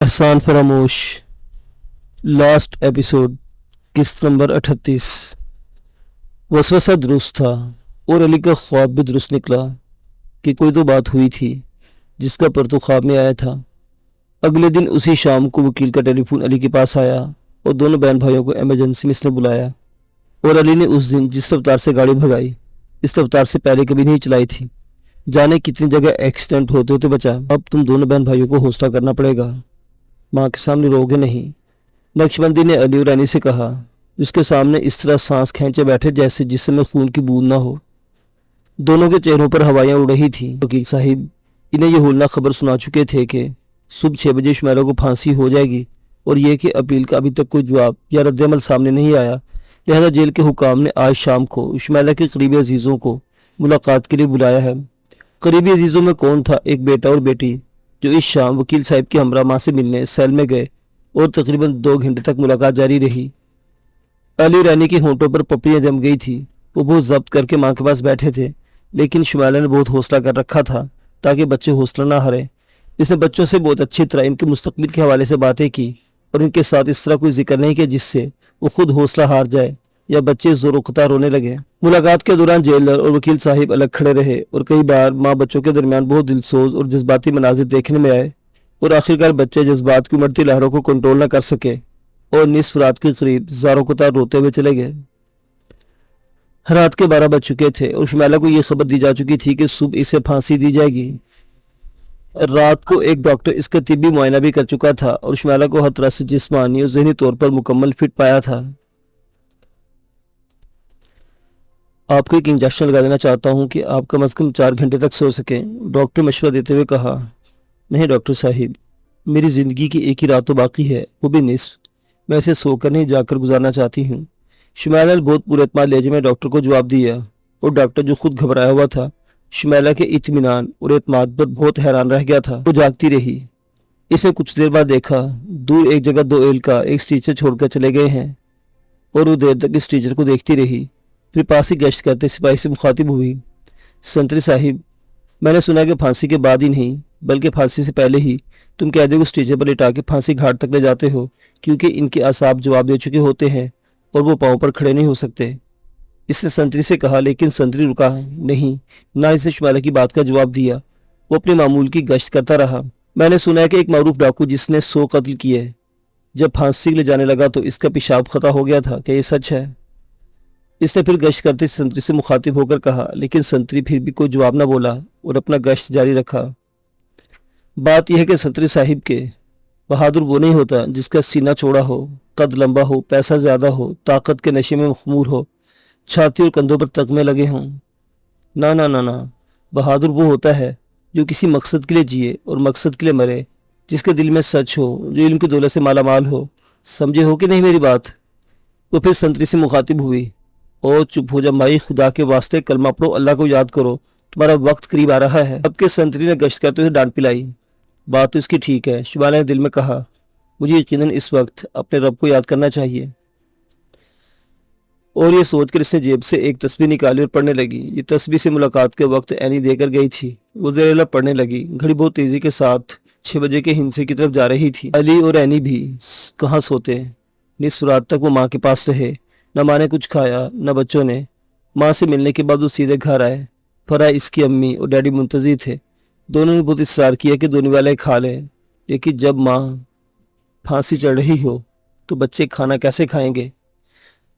احسان فراموش last episode قسط number 38۔ وسوسہ درست تھا اور علی کا خواب بھی درست نکلا کہ کوئی تو بات ہوئی تھی جس کا پرتو خواب میں آیا تھا۔ اگلے دن اسی شام کو وکیل کا ٹیلی فون علی کے پاس آیا اور دونوں بہن بھائیوں کو ایمرجنسی میں اس نے بلایا، اور علی نے اس دن جس رفتار سے گاڑی بھگائی اس رفتار سے پہلے کبھی نہیں چلائی تھی۔ جانے کتنی جگہ ایکسیڈنٹ ہوتے ہوتے بچا۔ اب تم دونوں بہن بھائیوں کو حوصلہ کرنا پڑے گا، ماں کے سامنے روگے نہیں، نقشبندی نے علی اور رانی سے کہا، جس کے سامنے اس طرح سانس کھینچے بیٹھے جیسے جسم میں خون کی بوند نہ ہو۔ دونوں کے چہروں پر ہوائیاں اڑ رہی تھیں۔ وکیل صاحب انہیں یہ ہولناک خبر سنا چکے تھے کہ صبح 6 بجے شمیلہ کو پھانسی ہو جائے گی، اور یہ کہ اپیل کا ابھی تک کوئی جواب یا رد عمل سامنے نہیں آیا، لہذا جیل کے حکام نے آج شام کو شمیلہ کے قریبی عزیزوں کو ملاقات کے لیے بلایا ہے۔ قریبی عزیزوں میں کون تھا؟ ایک بیٹا اور بیٹی جو اس شام وکیل صاحب کی ہمراہ ماں سے ملنے سیل میں گئے اور تقریباً 2 گھنٹے تک ملاقات جاری رہی۔ علی رانی کی ہونٹوں پر پپڑیاں جم گئی تھی۔ وہ بہت ضبط کر کے ماں کے پاس بیٹھے تھے، لیکن شمیلہ نے بہت حوصلہ کر رکھا تھا تاکہ بچے حوصلہ نہ ہارے۔ اس نے بچوں سے بہت اچھی طرح ان کے مستقبل کے حوالے سے باتیں کی اور ان کے ساتھ اس طرح کوئی ذکر نہیں کیا جس سے وہ خود حوصلہ ہار جائے یا بچے زور و قطع رونے لگے۔ ملاقات کے دوران جیلر اور وکیل صاحب الگ کھڑے رہے اور کئی بار ماں بچوں کے درمیان بہت دلسوز اور جذباتی مناظر دیکھنے میں آئے، اور آخرکار بچے جذبات کی امڑتی لہروں کو کنٹرول نہ کر سکے اور نصف رات کے قریب زار و قطع روتے ہوئے چلے گئے۔ رات کے 12 بج چکے تھے اور شمیلہ کو یہ خبر دی جا چکی تھی کہ صبح اسے پھانسی دی جائے گی۔ رات کو ایک ڈاکٹر اس کا طبی معائنہ بھی کر چکا تھا اور شمیلہ کو ہر طرح سے جسمانی اور ذہنی طور پر مکمل فٹ پایا تھا۔ آپ کو ایک انجیکشن لگا دینا چاہتا ہوں کہ آپ کم از کم 4 گھنٹے تک سو سکیں، ڈاکٹر مشورہ دیتے ہوئے کہا۔ نہیں ڈاکٹر صاحب، میری زندگی کی ایک ہی رات تو باقی ہے، وہ بھی نصف، میں اسے سو کر نہیں جا کر گزارنا چاہتی ہوں۔ شمیلہ نے بہت پورے اعتماد لہجے میں ڈاکٹر کو جواب دیا، اور ڈاکٹر جو خود گھبرایا ہوا تھا شمیلہ کے اطمینان اور اعتماد پر بہت حیران رہ گیا تھا۔ وہ جاگتی رہی۔ اسے کچھ دیر بعد دیکھا دور ایک جگہ 2 اہلکار ایک اسٹیچر چھوڑ کر چلے گئے ہیں، اور وہ دیر تک اس ٹیچر کو دیکھتی رہی، پھر پاس ہی گشت کرتے سپاہی سے مخاطب ہوئی۔ سنتری صاحب، میں نے سنا کہ پھانسی کے بعد ہی نہیں بلکہ پھانسی سے پہلے ہی تم قیدی کو اسٹیچر پر لٹا کے پھانسی گھاٹ تک لے جاتے ہو، کیونکہ ان کے اعصاب جواب دے چکے ہوتے ہیں اور وہ پاؤں پر کھڑے نہیں ہو سکتے۔ اس نے سنتری سے کہا، لیکن سنتری رکا نہیں، نہ اسے شمیلہ کی بات کا جواب دیا۔ وہ اپنے معمول کی گشت کرتا رہا۔ میں نے سنا ہے کہ ایک معروف ڈاکو جس نے 100 قتل کیے، جب پھانسی لے جانے لگا تو اس کا پیشاب خطا ہو گیا تھا، کیا یہ سچ ہے؟ اس نے پھر گشت کرتے سنتری سے مخاطب ہو کر کہا، لیکن سنتری پھر بھی کوئی جواب نہ بولا اور اپنا گشت جاری رکھا۔ بات یہ ہے کہ سنتری صاحب کے بہادر وہ نہیں ہوتا جس کا سینہ چوڑا ہو، قد لمبا ہو، پیسہ زیادہ ہو، طاقت کے نشے میں مخمور ہو، چھاتی اور کندھوں پر تغمے لگے ہوں۔ نہ نہ نہ نہ، بہادر وہ ہوتا ہے جو کسی مقصد کے لیے جیے اور مقصد کے لیے مرے، جس کے دل میں سچ ہو، جو علم کی دولت سے مالا مال ہو۔ سمجھے ہو کہ نہیں میری بات؟ وہ پھر سنتری سے مخاطب ہوئی، اور چپ ہو جا مائی، خدا کے واسطے کلمہ پڑھو، اللہ کو یاد کرو، تمہارا وقت قریب آ رہا ہے۔ اب کے سنتری نے گشت کرتے ہوئے ڈانٹ پلائی۔ بات تو اس کی ٹھیک ہے، شمیلہ نے دل میں کہا، مجھے یقیناً اس وقت اپنے رب کو یاد کرنا چاہیے۔ اور یہ سوچ کر اس نے جیب سے ایک تسبیح نکالی اور پڑھنے لگی۔ یہ تسبیح سے ملاقات کے وقت عینی دے کر گئی تھی۔ وہ زیر لب پڑھنے لگی۔ گھڑی بہت تیزی کے ساتھ 6 بجے کے ہندسے کی طرف جا رہی تھی۔ علی اور عینی بھی کہاں سوتے، نصف رات تک وہ ماں کے پاس رہے۔ نہ ماں نے کچھ کھایا نہ بچوں نے۔ ماں سے ملنے کے بعد وہ سیدھے گھر آئے۔ فرح، اس کی امی اور ڈیڈی منتظر تھے۔ دونوں نے بہت اصرار کیا کہ دونوں والے کھا لیں، لیکن جب ماں پھانسی چڑھ رہی ہو تو بچے کھانا کیسے کھائیں گے؟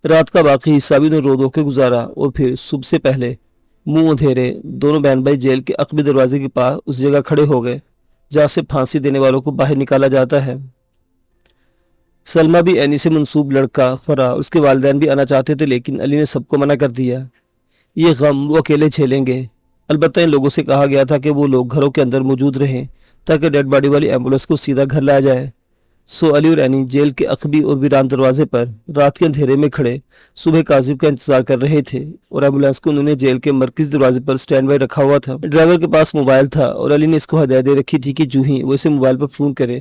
رات کا باقی حصہ بھی انہوں رو کے گزارا، اور پھر صبح سے پہلے منہ اندھیرے دونوں بہن بھائی جیل کے عقبی دروازے کے پاس اس جگہ کھڑے ہو گئے جہاں سے پھانسی دینے والوں کو باہر نکالا جاتا ہے۔ سلمہ بھی عینی سے منسوب لڑکا فرح اس کے والدین بھی آنا چاہتے تھے، لیکن علی نے سب کو منع کر دیا۔ یہ غم وہ اکیلے جھیلیں گے۔ البتہ ان لوگوں سے کہا گیا تھا کہ وہ لوگ گھروں کے اندر موجود رہیں تاکہ ڈیڈ باڈی والی ایمبولینس کو سیدھا گھر لایا جائے۔ سو علی اور عینی جیل کے عقبی اور ویران دروازے پر رات کے اندھیرے میں کھڑے صبح کاذب کا انتظار کر رہے تھے، اور ایمبولینس کو انہوں نے جیل کے مرکزی دروازے پر سٹینڈ بائی رکھا ہوا تھا۔ ڈرائیور کے پاس موبائل تھا اور علی نے اس کو ہدایت دے رکھی تھی کہ جو ہی وہ اسے موبائل پر فون کرے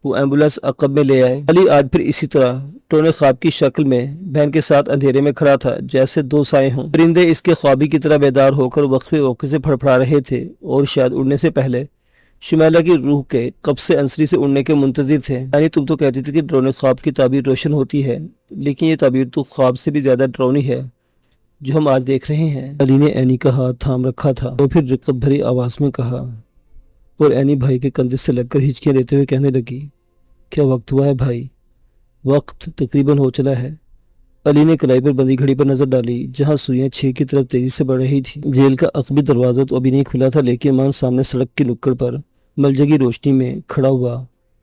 وہ ایمبولینس عقب میں لے آئے۔ علی آج پھر اسی طرح ٹونے خواب کی شکل میں بہن کے ساتھ اندھیرے میں کھڑا تھا جیسے 2 سائے ہوں۔ پرندے اس کے خوابی کی طرح بیدار ہو کر وقفے وقفے سے پھڑپھڑا رہے تھے، اور شاید اڑنے سے پہلے شمیلہ کی روح کے قبض سے انصری سے اڑنے کے منتظر تھے۔ یعنی تم تو کہتی تھی کہ ڈرونے خواب کی تعبیر روشن ہوتی ہے، لیکن یہ تعبیر تو خواب سے بھی زیادہ ڈرونی ہے جو ہم آج دیکھ رہے ہیں۔ علی نے اینی کا ہاتھ تھام رکھا تھا اور پھر رقت بھری آواز میں کہا، اور اینی بھائی کے کندھے سے لگ کر ہچکیاں لیتے ہوئے کہنے لگی، کیا وقت ہوا ہے بھائی؟ وقت تقریباً ہو چلا ہے۔ علی نے کلائی پر بندی گھڑی پر نظر ڈالی جہاں سوئیاں 6 کی طرف تیزی سے بڑھ رہی تھی۔ جیل کا عقبی دروازہ تو ابھی نہیں کھلا تھا، لیکن مان سامنے سڑک کی نکڑ پر ملجگی روشنی میں کھڑا ہوا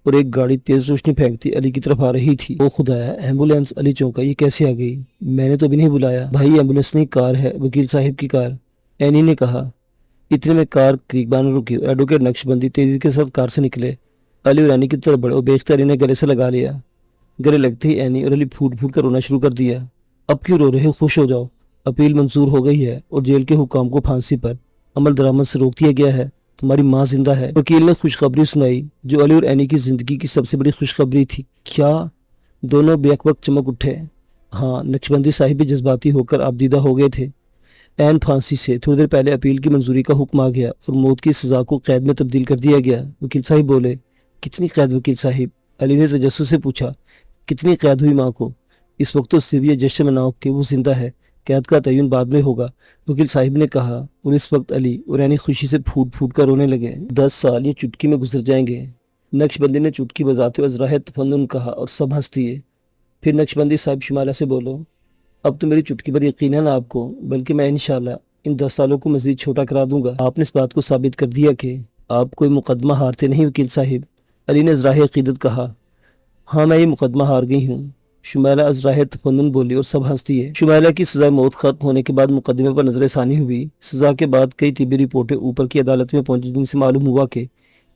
اور ایک گاڑی تیز روشنی پھینکتی علی کی طرف آ رہی تھی۔ او خدایا، ایمبولینس! علی چونکا، یہ کیسے آ گئی؟ میں نے تو ابھی نہیں بلایا۔ بھائی ایمبولینس نہیں، کار ہے، وکیل صاحب کی کار، اینی نے کہا۔ اتنے میں کار قریباً رکی اور ایڈوکیٹ نقش بندی تیزی کے ساتھ کار سے نکلے۔ علی اور اینی کی طرف بڑھے اور بے اختیار نے گلے سے لگا لیا۔ گلے لگتے ہی اینی اور علی پھوٹ پھوٹ کر رونا شروع کر دیا۔ اب کیوں رو رہے ہو؟ خوش ہو جاؤ، اپیل منظور ہو گئی ہے اور جیل کے حکام کو پھانسی پر عمل درآمد سے روک دیا گیا ہے۔ تمہاری ماں زندہ ہے۔ وکیل نے خوشخبری سنائی جو علی اور اینی کی زندگی کی سب سے بڑی خوشخبری تھی۔ کیا؟ دونوں بیک وقت چمک اٹھے۔ ہاں، نقشبندی صاحب بھی جذباتی ہو کر آبدیدہ ہو گئے تھے۔ عین پھانسی سے تھوڑی دیر پہلے اپیل کی منظوری کا حکم آ گیا اور موت کی سزا کو قید میں تبدیل کر دیا گیا۔ وکیل صاحب بولے، کتنی قید وکیل صاحب؟ علی نے تجسس سے پوچھا، کتنی قید ہوئی ماں کو؟ اس وقت تو صرف یہ جشن مناؤ کہ وہ زندہ ہے، قید کا تعین بعد میں ہوگا، وکیل صاحب نے کہا، اور اس وقت علی اور اینی خوشی سے پھوٹ پھوٹ کر رونے لگے۔ 10 سال یہ چٹکی میں گزر جائیں گے، نقش بندی نے چٹکی بجاتے ہوئے ازراہ تفنن کہا اور سب ہنس دیے۔ پھر نقش بندی صاحب شمالہ سے بولو، اب تو میری چٹکی پر یقین ہے نا آپ کو، بلکہ میں انشاءاللہ ان 10 سالوں کو مزید چھوٹا کرا دوں گا۔ آپ نے اس بات کو ثابت کر دیا کہ آپ کوئی مقدمہ ہارتے نہیں وکیل صاحب، علی نے ازراہ عقیدت کہا۔ ہاں، میں یہ مقدمہ ہار گئی ہوں، شمالہ ازراہ تفنن بولی اور سب ہنس دیے۔ شمالہ کی سزائے موت ختم ہونے کے بعد مقدمے پر نظر ثانی ہوئی۔ سزا کے بعد کئی طبی رپورٹیں اوپر کی عدالت میں پہنچی جن سے معلوم ہوا کہ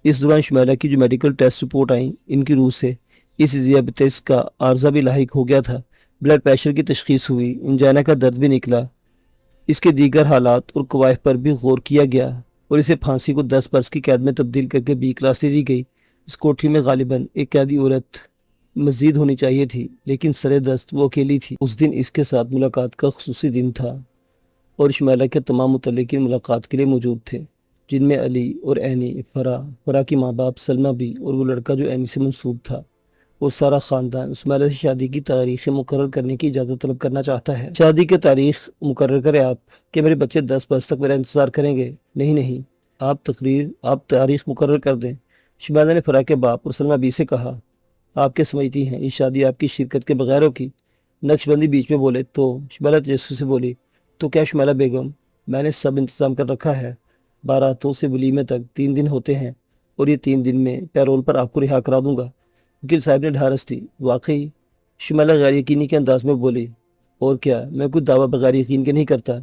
اس دوران شمالہ کی جو میڈیکل ٹیسٹ رپورٹ آئیں ان کی روح سے اس ذیابیطس کا عارضہ بھی لاحق ہو گیا تھا۔ بلڈ پریشر کی تشخیص ہوئی، انجائنا کا درد بھی نکلا۔ اس کے دیگر حالات اور قوائف پر بھی غور کیا گیا اور اسے پھانسی کو 10 برس کی قید میں تبدیل کر کے بی کلاس دے دی گئی۔ اس کوٹری میں غالباً ایک قیدی عورت مزید ہونی چاہیے تھی، لیکن سرے دست وہ اکیلی تھی۔ اس دن اس کے ساتھ ملاقات کا خصوصی دن تھا اور شمالہ کے تمام متعلقین ملاقات کے لیے موجود تھے، جن میں علی اور اینی، فرا کی ماں باپ سلمہ بھی اور وہ لڑکا جو اینی سے منسوب تھا، اور سارا خاندان شمالہ سے شادی کی تاریخ مقرر کرنے کی اجازت طلب کرنا چاہتا ہے۔ شادی کی تاریخ مقرر کریں آپ کہ میرے بچے 10 برس تک میرا انتظار کریں گے؟ نہیں، آپ تاریخ مقرر کر دیں۔ شمالہ نے فرا کے باپ اور سلمہ بی سے کہا، آپ کے سمجھتی ہیں یہ شادی آپ کی شرکت کے بغیر ہوگی؟ نقش بندی بیچ میں بولے تو شمالہ تجسس سے بولی، تو کیا شمالہ بیگم، میں نے سب انتظام کر رکھا ہے، باراتوں سے ولیمے تک 3 دن ہوتے ہیں اور یہ 3 دن میں پیرول پر آپ کو رہا کرا دوں گا۔ وکیل صاحب نے ڈھارس دی، واقعی؟ شمالہ غیر یقینی کے انداز میں بولی، اور کیا، میں کوئی دعویٰ بغیر یقین کے نہیں کرتا۔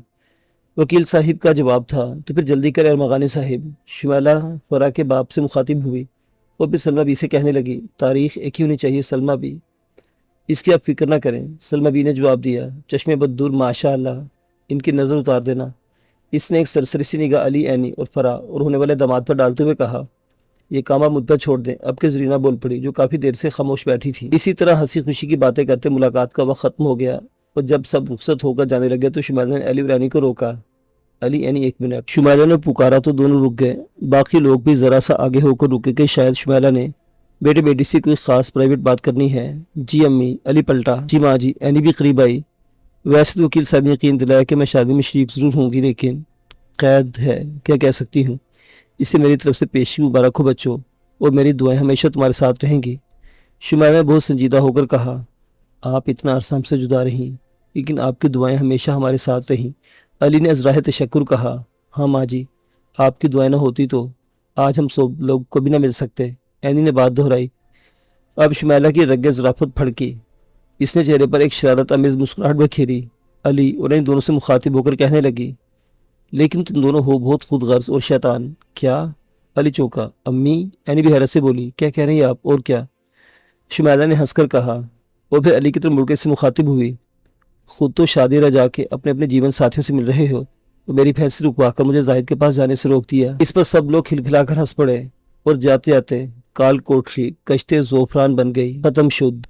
وکیل صاحب کا جواب تھا، تو پھر جلدی کر ارمغانی صاحب۔ شمالہ فرا کے باپ سے مخاطب ہوئی اور پھر سلمہ بی سے کہنے لگی، تاریخ ایک ہی ہونی چاہیے سلمہ بی، اس کی آپ فکر نہ کریں۔ سلمہ بی نے جواب دیا، چشمے بد دور، ماشاء اللہ، ان کی نظر اتار دینا۔ اس نے ایک سرسری سی نگاہ علی، اینی اور فرا اور ہونے والے داماد پر ڈالتے ہوئے کہا، یہ کام آپ مجھ پر چھوڑ دیں۔ اب کے زرینہ بول پڑی جو کافی دیر سے خاموش بیٹھی تھی۔ اسی طرح ہنسی خوشی کی باتیں کرتے ملاقات کا وقت ختم ہو گیا اور جب سب رخصت ہو کر جانے لگے تو شمالہ نے علی اور اینی کو روکا۔ علی، اینی ایک منٹ، شمالہ نے پکارا تو دونوں رک گئے۔ باقی لوگ بھی ذرا سا آگے ہو کر رکے کہ شاید شمالہ نے بیٹے بیٹی سے کوئی خاص پرائیویٹ بات کرنی ہے۔ جی امی، علی پلٹا، جی ماں جی، اینی بھی قریب آئی۔ ویسے تو وکیل صاحب نے یقین دلایا کہ میں شادی میں شریک ضرور ہوں گی، لیکن قید ہے، کیا کہہ سکتی ہوں۔ اسے میری طرف سے پیشی مبارک ہو بچوں، اور میری دعائیں ہمیشہ تمہارے ساتھ رہیں گی۔ شمالہ نے بہت سنجیدہ ہو کر کہا، آپ اتنا عرصہ ہم سے جدا رہیں، لیکن آپ کی دعائیں ہمیشہ ہمارے ساتھ رہیں۔ علی نے ازراہ تشکر کہا، ہاں ماں جی، آپ کی دعائیں نہ ہوتی تو آج ہم سب لوگ کو بھی نہ مل سکتے۔ اینی نے بات دہرائی۔ اب شمالہ کی رگ ظرافت پھڑکی، اس نے چہرے پر ایک شرارت آمیز مسکراہٹ بکھیری۔ علی اور اینی دونوں سے مخاطب ہو کر کہنے لگی، لیکن تم دونوں ہو بہت خود غرض اور شیطان۔ کیا؟ علی چونکا۔ امی؟ اینی بھی حیرت سے بولی، کیا کہہ رہی ہیں آپ؟ اور کیا؟ شمالہ نے ہنس کر کہا اور پھر علی کی طرف مڑ کے سے مخاطب ہوئی، خود تو شادی رجا کے اپنے جیون ساتھیوں سے مل رہے ہو تو میری بہن سے رکوا کر مجھے زاہد کے پاس جانے سے روک دیا۔ اس پر سب لوگ کھلکھلا کر ہنس پڑے اور جاتے جاتے کال کوٹری کشتے زعفران بن گئی، ختم شد۔